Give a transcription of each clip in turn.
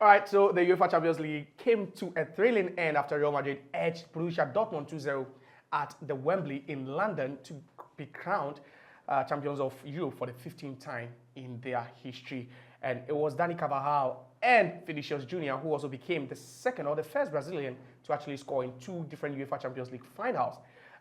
All right, so the UEFA Champions League came to a thrilling end after Real Madrid edged Borussia Dortmund 2-0 at the Wembley in London to be crowned champions of Europe for the 15th time in their history. And it was Dani Carvajal and Vinicius Jr. who also became the second or the first Brazilian to actually score in two different UEFA Champions League finals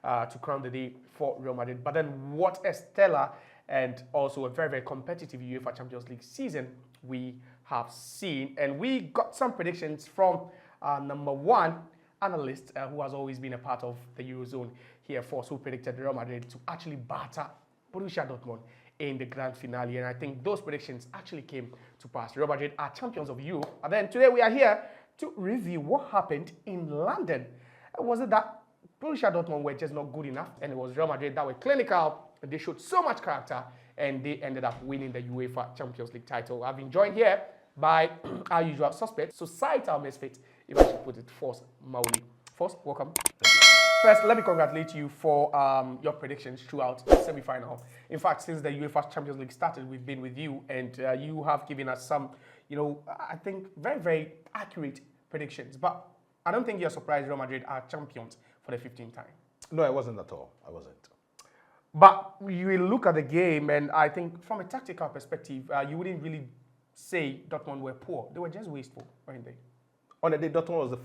to crown the day for Real Madrid. But then what a stellar and also a very, very competitive UEFA Champions League season we have seen. And we got some predictions from number one analyst who has always been a part of the Eurozone here for us, who predicted Real Madrid to actually batter Borussia Dortmund in the grand finale. And I think those predictions actually came to pass. Real Madrid are champions of Europe. And then today we are here to review what happened in London. Was it that Borussia Dortmund were just not good enough, and it was Real Madrid that were clinical, and they showed so much character, and they ended up winning the UEFA Champions League title? I've been joined here by our usual suspects, societal misfit, if I should put it, Force Mauli. Force, welcome. First, let me congratulate you for your predictions throughout the semi-final. In fact, since the UEFA Champions League started, we've been with you, and you have given us some, I think, very, very accurate predictions. But I don't think you're surprised Real Madrid are champions for the 15th time. No, I wasn't at all. I wasn't. But you will look at the game, and I think from a tactical perspective, you wouldn't really say Dortmund were poor. They were just wasteful, weren't they? On the day, Dortmund was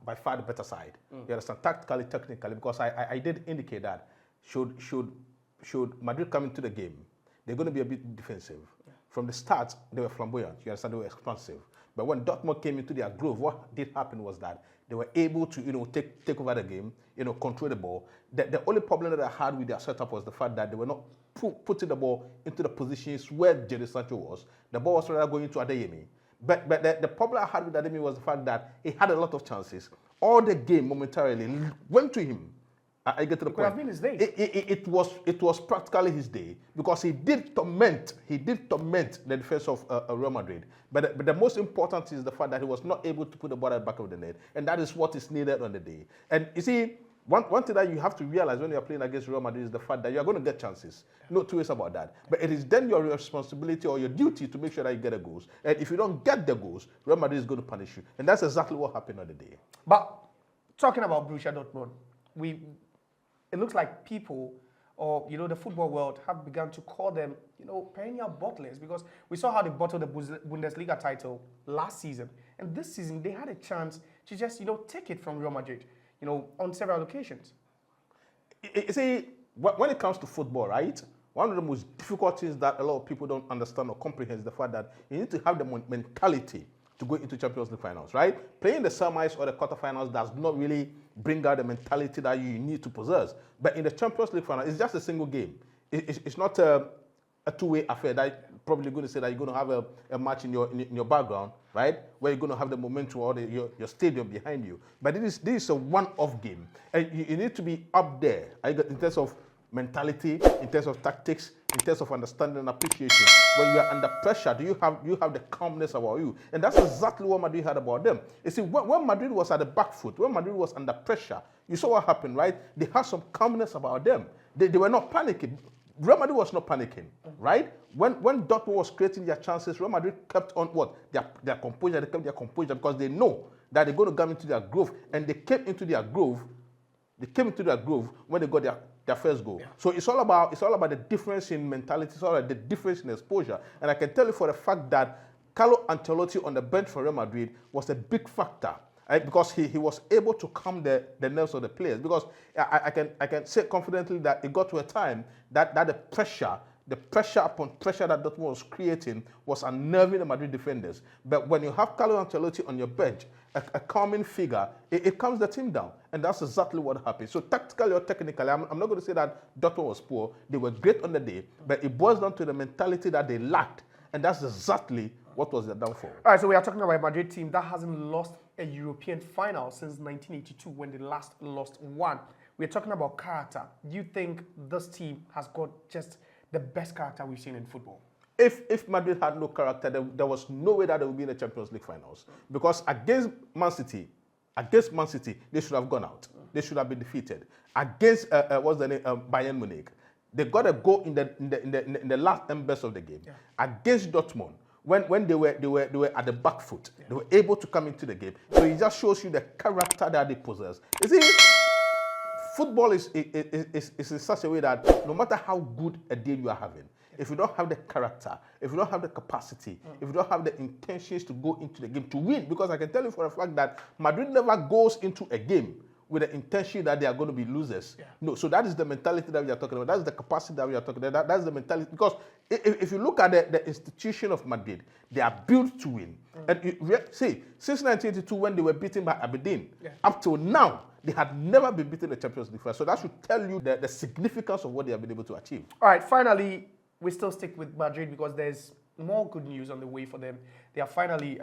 by far the better side. You understand, tactically, technically, because I did indicate that should Madrid come into the game, they're going to be a bit defensive. Yeah. From the start, they were flamboyant. You understand, they were expansive. But when Dortmund came into their groove, what did happen was that they were able to, take over the game, control the ball. The only problem that I had with their setup was the fact that they were not putting the ball into the positions where Jadon Sancho was. The ball was rather going to Adeyemi. But the problem I had with Adeyemi was the fact that he had a lot of chances. All the game momentarily went to him. I get to the point. It could have been his day. It was practically his day, because he did torment the defense of Real Madrid. But the most important is the fact that he was not able to put the ball at the back of the net, and that is what is needed on the day. And you see, one thing that you have to realize when you are playing against Real Madrid is the fact that you are going to get chances. No two ways about that. But it is then your responsibility or your duty to make sure that you get the goals. And if you don't get the goals, Real Madrid is going to punish you. And that's exactly what happened on the day. But talking about Borussia Dortmund, it looks like people or, the football world have begun to call them, perennial bottlers, because we saw how they bottled the Bundesliga title last season. And this season, they had a chance to just, take it from Real Madrid, on several occasions. You see, when it comes to football, right, one of the most difficult things that a lot of people don't understand or comprehend is the fact that you need to have the mentality to go into Champions League finals, right? Playing the semis or the quarterfinals does not really bring out the mentality that you need to possess. But in the Champions League final, it's just a single game. It's not a two-way affair that you're probably going to say that you're going to have a match in your background, right? Where you're going to have the momentum or your stadium behind you. But this is a one-off game. And you need to be up there in terms of mentality, in terms of tactics, in terms of understanding and appreciation. When you are under pressure, do you have the calmness about you? And that's exactly what Madrid had about them. You see, when Madrid was at the back foot, when Madrid was under pressure, you saw what happened, right? They had some calmness about them. They were not panicking. Real Madrid was not panicking, right? When Dortmund was creating their chances, Real Madrid kept on what? Their composure. They kept their composure because they know that they're going to come into their groove. And they came into their groove. When they got their first goal. Yeah. So it's all about the difference in mentality, it's all about the difference in exposure. And I can tell you for a fact that Carlo Ancelotti on the bench for Real Madrid was a big factor, right? Because he was able to calm the nerves of the players. Because I can say confidently that it got to a time that the pressure upon pressure that Dortmund was creating was unnerving the Madrid defenders. But when you have Carlo Ancelotti on your bench, a calming figure, it calms the team down. And that's exactly what happened. So tactically or technically, I'm not going to say that Dortmund was poor. They were great on the day, but it boils down to the mentality that they lacked. And that's exactly what was the downfall. All right, so we are talking about a Madrid team that hasn't lost a European final since 1982 when they last lost one. We're talking about character. Do you think this team has got just the best character we've seen in football? If Madrid had no character, there was no way that they would be in the Champions League finals. Because against Man City, they should have gone out. They should have been defeated. Against Bayern Munich, they got a goal in the last embers of the game. Yeah. Against Dortmund, when they were at the back foot. They were able to come into the game. So it just shows you the character that they possess. You see, football is in such a way that no matter how good a day you are having, if you don't have the character, if you don't have the capacity, if you don't have the intentions to go into the game to win, because I can tell you for a fact that Madrid never goes into a game with the intention that they are going to be losers. Yeah. No, so that is the mentality that we are talking about. That is the capacity that we are talking about. That's the mentality. Because if you look at the institution of Madrid, they are built to win. And see, since 1982, when they were beaten by Aberdeen, up till now, they had never been beaten in the Champions League. So that should tell you the significance of what they have been able to achieve. All right, finally, we still stick with Madrid because there's more good news on the way for them. They have finally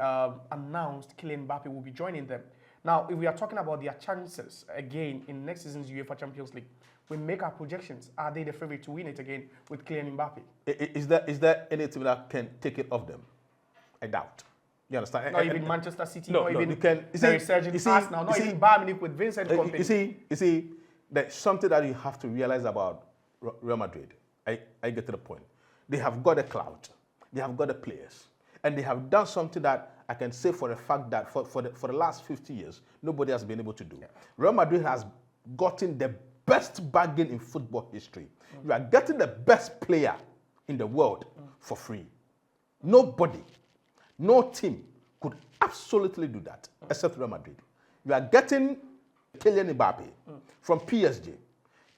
announced Kylian Mbappe will be joining them. Now, if we are talking about their chances again in next season's UEFA Champions League, we make our projections. Are they the favorite to win it again with Kylian Mbappe? Is there any team that can take it off them? I doubt. You understand? Not even Manchester City, no, not even you can, the resurgent Arsenal, not even Bayern Munich with Vincent Kompany. You see, there's something that you have to realize about Real Madrid. I get to the point. They have got a clout. They have got the players. And they have done something that I can say for a fact that for the last 50 years, nobody has been able to do. Yeah. Real Madrid has gotten the best bargain in football history. You are getting the best player in the world for free. Nobody, no team could absolutely do that except Real Madrid. You are getting Kylian Mbappe from PSG.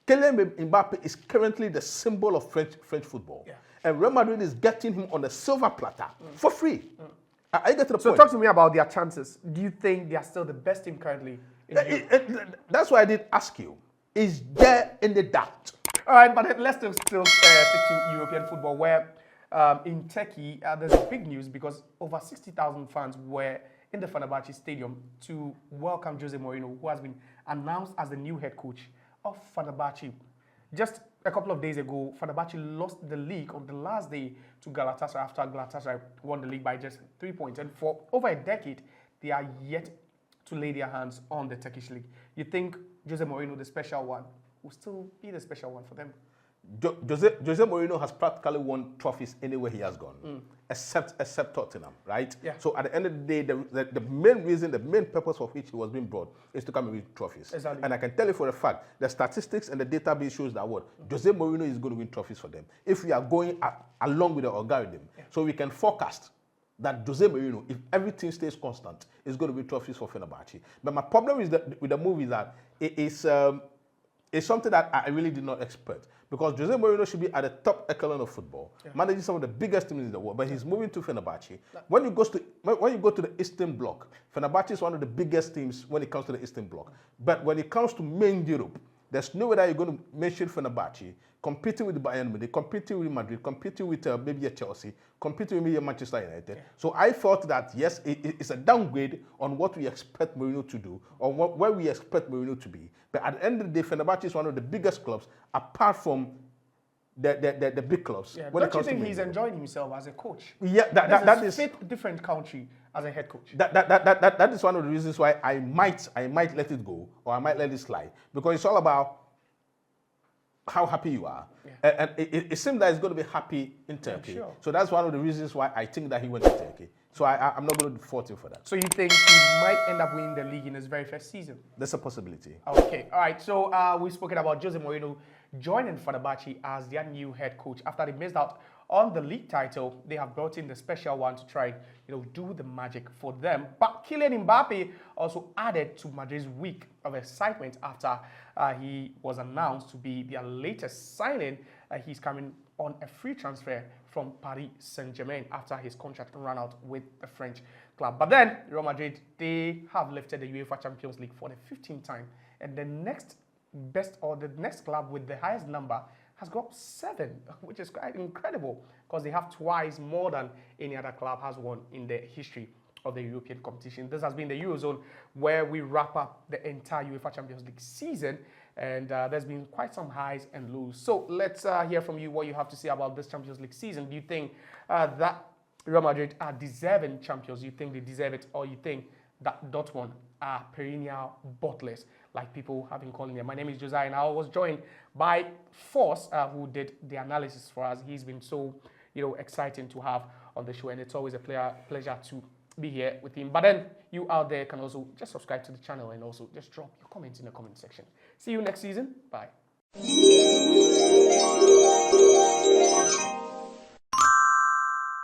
Kylian Mbappe is currently the symbol of French football. Yeah. And Real Madrid is getting him on a silver platter for free. I get to the point. So talk to me about their chances. Do you think they are still the best team currently? That's why I did ask you. Is there any doubt? All right, but let's still stick to European football, where in Turkey, there's big news because over 60,000 fans were in the Fenerbahce stadium to welcome Jose Mourinho, who has been announced as the new head coach of Fenerbahce. Just a couple of days ago, Fenerbahce lost the league on the last day to Galatasaray after Galatasaray won the league by just 3 points. And for over a decade, they are yet to lay their hands on the Turkish league. You think Jose Mourinho, the special one, will still be the special one for them? Jose Mourinho has practically won trophies anywhere he has gone, except Tottenham, right? Yeah. So at the end of the day, the main reason, the main purpose for which he was being brought is to come and win trophies. Exactly. And I can tell you for a fact, the statistics and the database shows that what Jose Mourinho is going to win trophies for them if we are going along with the algorithm. Yeah. So we can forecast that Jose Mourinho, if everything stays constant, is going to win trophies for Fenerbahce. But my problem is that with the move is that it's something that I really did not expect. Because Jose Mourinho should be at the top echelon of football, managing some of the biggest teams in the world, but he's moving to Fenerbahce. When you go to the Eastern Bloc, Fenerbahce is one of the biggest teams when it comes to the Eastern Bloc. But when it comes to main Europe, there's no way that you're going to mention Fenerbahce competing with Bayern Munich, competing with Madrid, competing with maybe a Chelsea, competing with maybe a Manchester United. Yeah. So I thought that, yes, it's a downgrade on what we expect Mourinho to do, or where we expect Mourinho to be. But at the end of the day, Fenerbahce is one of the biggest clubs, apart from the big clubs. Yeah. Don't you think he's enjoying himself as a coach? Yeah, that is a different country as a head coach. That is one of the reasons why I might let it go, or I might let it slide, because it's all about how happy you are. Yeah. And it seems that he's going to be happy in Turkey. Sure. So that's one of the reasons why I think that he went to Turkey. So I'm not going to fault him for that. So you think he might end up winning the league in his very first season? That's a possibility. Okay. All right. So we've spoken about Jose Mourinho joining Fenerbahce as their new head coach. After they missed out on the league title, they have brought in the special one to try, do the magic for them. But Kylian Mbappe also added to Madrid's week of excitement after he was announced to be their latest signing. He's coming on a free transfer from Paris Saint-Germain after his contract ran out with the French club. But then Real Madrid, they have lifted the UEFA Champions League for the 15th time, and the next club with the highest number has got 7, which is quite incredible because they have twice more than any other club has won in the history of the European competition. This has been the Eurozone, where we wrap up the entire UEFA Champions League season, and there's been quite some highs and lows. So let's hear from you what you have to say about this Champions League season. Do you think that Real Madrid are deserving champions? Do you think they deserve it, or you think that Dortmund are perennial bottlers, like people have been calling them? My name is Josiah, and I was joined by Force, who did the analysis for us. He's been so, exciting to have on the show, and it's always a pleasure to be here with him. But then you out there can also just subscribe to the channel and also just drop your comments in the comment section. See you next season. Bye.